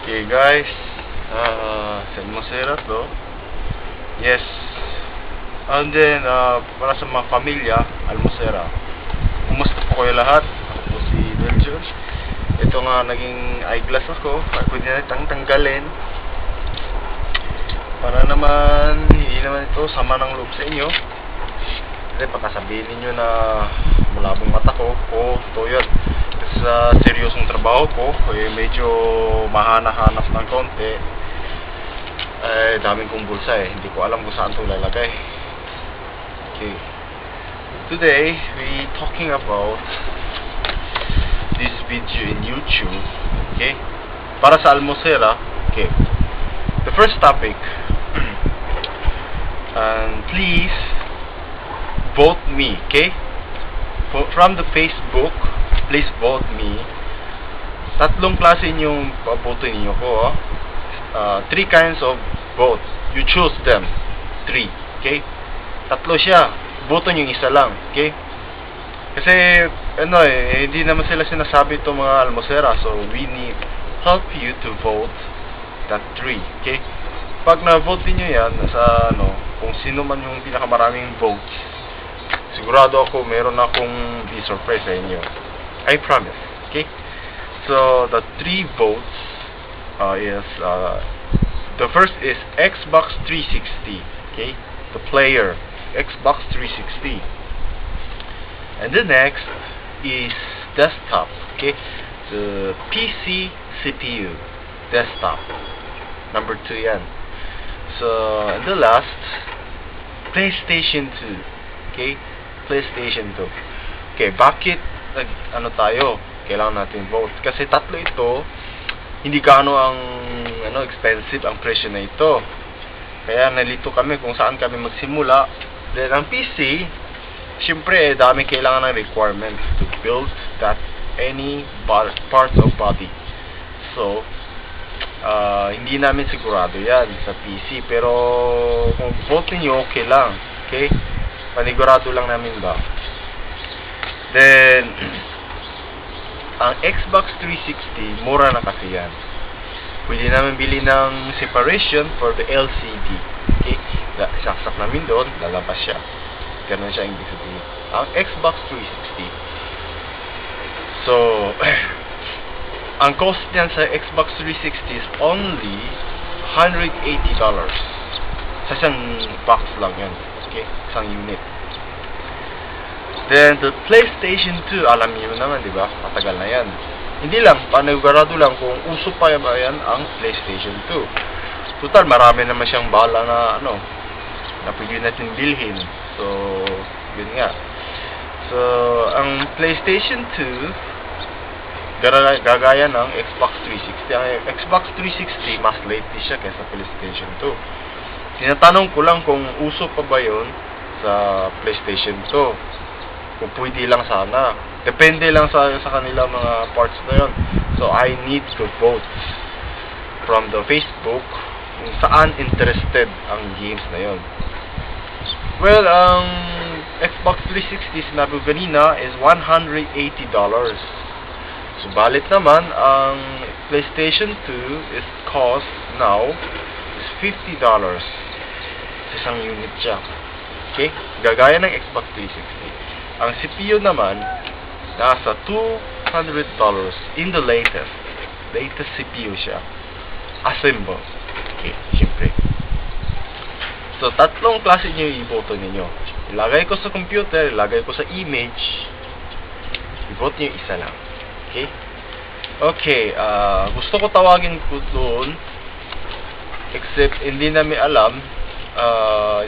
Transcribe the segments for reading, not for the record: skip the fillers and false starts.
Okay guys, sa Almosera to. Yes. And then, para sa mga pamilya, Almosera. Kumusta po kayo lahat? Ako po si Belgium. Ito nga naging eyeglass ako. Pwede na itang tanggalin. Para naman, hindi naman ito sama ng loob sa inyo. Kasi pagkasabihin ninyo na malabong mata ko, ito yun. Kasi sa seryosong trabaho ko, medyo mahana-hanap ng konti. Daming kong bulsa hindi ko alam kung saan itong lalagay. Okay. Today, we talking about this video in YouTube. Okay. Para sa Almosera. Okay. The first topic. And please vote me. Okay. From the Facebook, please vote me. Tatlong klase yung boto niyo ko. Three kinds of votes. You choose them. 3. Okay? Tatlo siya. Boto nyo isa lang. Okay? Kasi, hindi naman sila sinasabi itong mga Almosera. So, we need help you to vote that 3. Okay? Pag na-vote niyo yan, kung sino man yung pinakamaraming votes, sigurado ako meron akong surprise sa inyo. I promise. Okay? So, the 3 votes is the first is Xbox 360. Okay? The player Xbox 360. And the next is desktop. Okay? The PC CPU desktop. Number 2 yan. So, and the last, PlayStation 2. Okay? PlayStation 2. Okay, bakit tayo? Kailangan natin vote. Kasi tatlo ito, hindi gaano ang expensive ang presyo na ito. Kaya nalito kami kung saan kami magsimula. Then ang PC, syempre dami kailangan ng requirements to build that any parts of body. So, hindi namin sigurado yan sa PC. Pero kung vote niyo, okay lang. Okay? Panigurado lang namin ba. Then, ang Xbox 360, mura na kasi yan. Pwede namin bili ng separation for the LCD. Okay? Saksak namin doon, lalabas siya. Ganun siya yung sabihin. Ang Xbox 360. So, ang cost niyan sa Xbox 360 is only $180. Sa isang box lang yan. Okay? Isang unit. Then, the PlayStation 2, alam niyo naman, di ba? Matagal na yan. Hindi lang, panigurado lang kung uso pa ba yan ang PlayStation 2. Total, marami naman siyang bala na, na pwede natin bilhin. So, yun nga. So, ang PlayStation 2, gagaya ng Xbox 360. Ang Xbox 360, mas lately siya kaysa PlayStation 2. Tinatanong ko lang kung uso pa ba yun sa PlayStation 2. Kung pwede lang sana. Depende lang sa kanila mga parts na yun. So, I need to vote from the Facebook kung saan interested ang games na yun. Well, ang Xbox 360 sinabi ko kanina is $180. Subalit naman, ang PlayStation 2 is cost now is $50. Sa isang unit siya. Okay? Gagaya ng Xbox 360. Ang CPU naman, nasa $200 in the latest. Latest CPU siya. Assemble. Okay, siyempre. So, tatlong klase nyo i-vote ninyo. Ilagay ko sa computer, ilagay ko sa image. I-vote nyo isa lang. Okay? Okay, gusto ko tawagin ko doon. Except, hindi namin alam.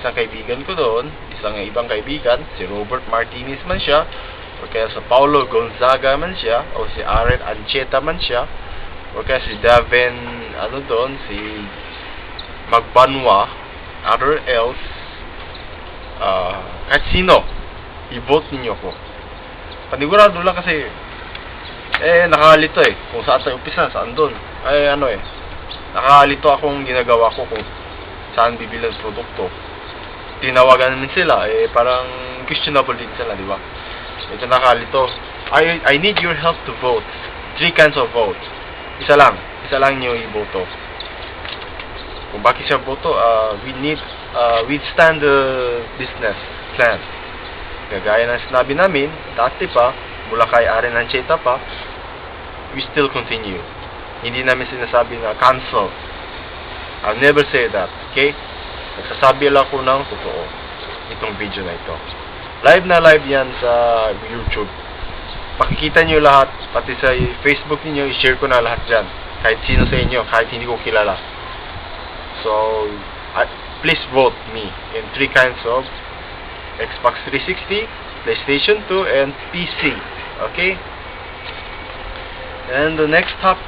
Isang kaibigan ko doon, isang ibang kaibigan, si Robert Martinez man siya, o kaya sa Paulo Gonzaga man siya, o si Aaron Ancheta man siya, o kaya si Davin, si Magbanwa, other else, kahit sino, i-vote ninyo ko. Panigurado lang kasi, nakakalito kung saan tayo umpisa, saan doon. Nakakalito akong ginagawa ko kung saan bibili ng produkto. Tinawagan namin sila, parang questionable din sila, di ba? Ito nakalito. I need your help to vote. 3 kinds of votes. Isa lang. isa lang nyo iboto. Kung bakit siya boto, we stand the business plan. Kagaya ng sinabi namin, dati pa, mula kay Aren Ancheta pa, we still continue. Hindi namin sinasabi na cancel. I'll never say that, okay? Nagsasabi lang ako ng totoo itong video na ito. Live na live yan sa YouTube. Pakikita nyo lahat, pati sa Facebook niyo, i-share ko na lahat dyan. Kahit sino sa inyo, kahit hindi ko kilala. So, please vote me in 3 kinds of Xbox 360, PlayStation 2, and PC. Okay? And the next topic